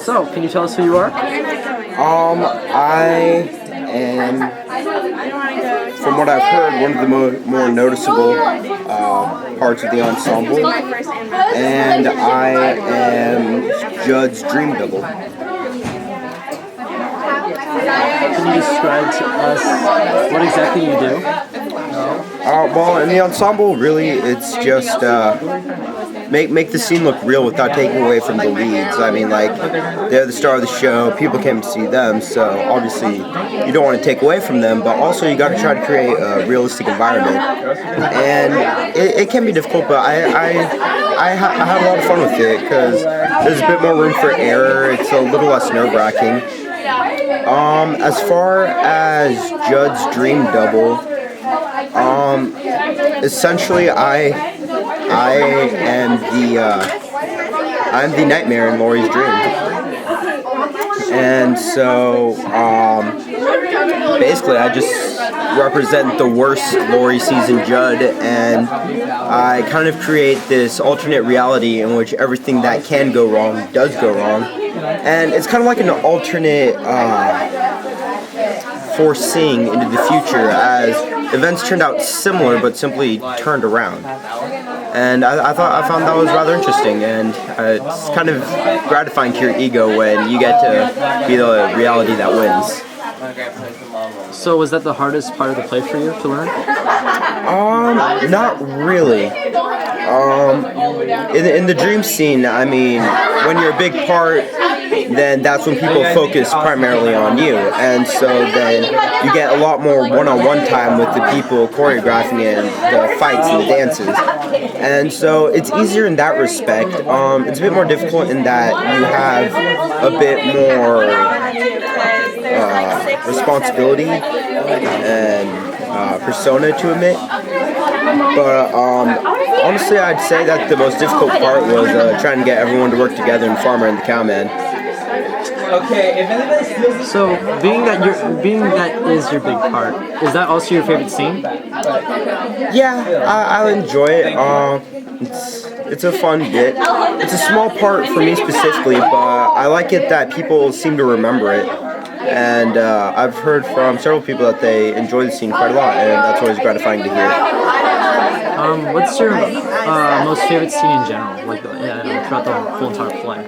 So, can you tell us who you are? I am, from what I've heard, one of the more noticeable parts of the ensemble, and I am Judd's dream double. Can you describe to us what exactly you do? Well, in the ensemble, really, it's just make the scene look real without taking away from the leads. I mean, like, they're the star of the show, people came to see them, so obviously you don't want to take away from them, but also you got to try to create a realistic environment. And it can be difficult, but I had a lot of fun with it because there's a bit more room for error. It's a little less nerve-wracking. As far as Judd's dream double, essentially I'm the nightmare in Laurie's dream, and so basically I just represent the worst Laurie sees in Judd, and I kind of create this alternate reality in which everything that can go wrong does go wrong, and it's kind of like an alternate foreseeing into the future as events turned out similar but simply turned around. And I found that was rather interesting, and it's kind of gratifying to your ego when you get to be the reality that wins. So was that the hardest part of the play for you to learn? Not really. In the dream scene, I mean, when you're a big part, then that's when people focus primarily on you, and so then you get a lot more one-on-one time with the people choreographing and the fights and the dances, and so it's easier in that respect. It's a bit more difficult in that you have a bit more responsibility and persona to admit, but honestly I'd say that the most difficult part was trying to get everyone to work together in Farmer and the Cowman. So, being that is your big part, is that also your favorite scene? Yeah, I enjoy it. It's a fun bit. It's a small part for me specifically, but I like it that people seem to remember it. And I've heard from several people that they enjoy the scene quite a lot, and that's always gratifying to hear. What's your most favorite scene in general, like throughout the whole entire play?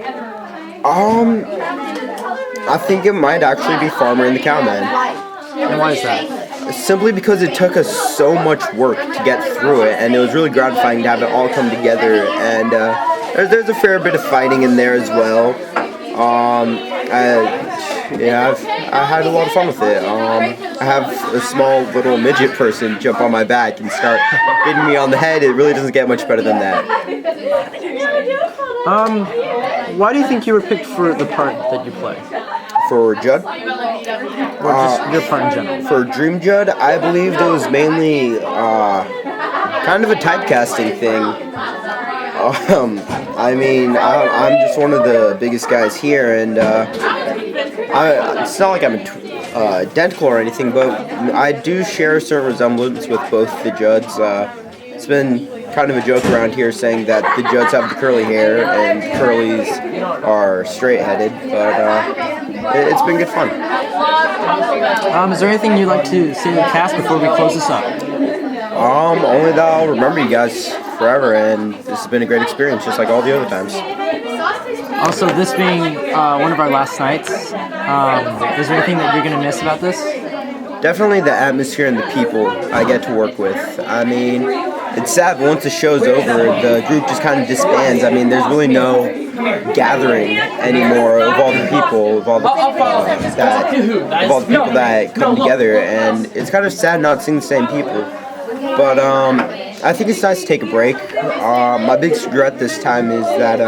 I think it might actually be Farmer and the Cowman. And why is that? Simply because it took us so much work to get through it, and it was really gratifying to have it all come together. And there's a fair bit of fighting in there as well. I had a lot of fun with it. I have a small little midget person jump on my back and start hitting me on the head. It really doesn't get much better than that. Why do you think you were picked for the part that you play? For Judd? Or just your part in general? For Dream Judd, I believed it was mainly kind of a typecasting thing. I mean, I'm just one of the biggest guys here, and it's not like I'm identical or anything, but I do share a certain resemblance with both the Judds. It's been kind of a joke around here saying that the Judds have the curly hair and Curlies are straight-headed, but it's been good fun. Is there anything you'd like to say to the cast before we close this up? Only that I'll remember you guys forever, and this has been a great experience, just like all the other times. Also, this being one of our last nights, is there anything that you're going to miss about this? Definitely the atmosphere and the people I get to work with. I mean, it's sad, but once the show's over, the group just kind of disbands. I mean, there's really no gathering anymore of all the people, of all the people that come together, and it's kind of sad not seeing the same people. But I think it's nice to take a break. My biggest regret this time is that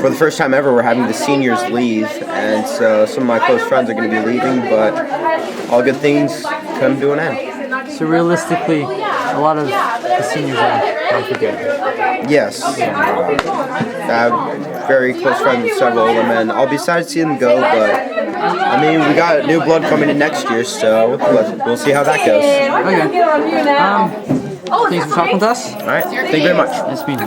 for the first time ever, we're having the seniors leave, and so some of my close friends are going to be leaving, but all good things come to an end. So realistically, a lot of the seniors are for good. Yes. I have very close friends with several of them, and I'll be sad to see them go, but I mean, we got new blood coming in next year, so we'll see how that goes. Okay. Thanks for talking with us. All right. Thank you very much. Nice meeting you.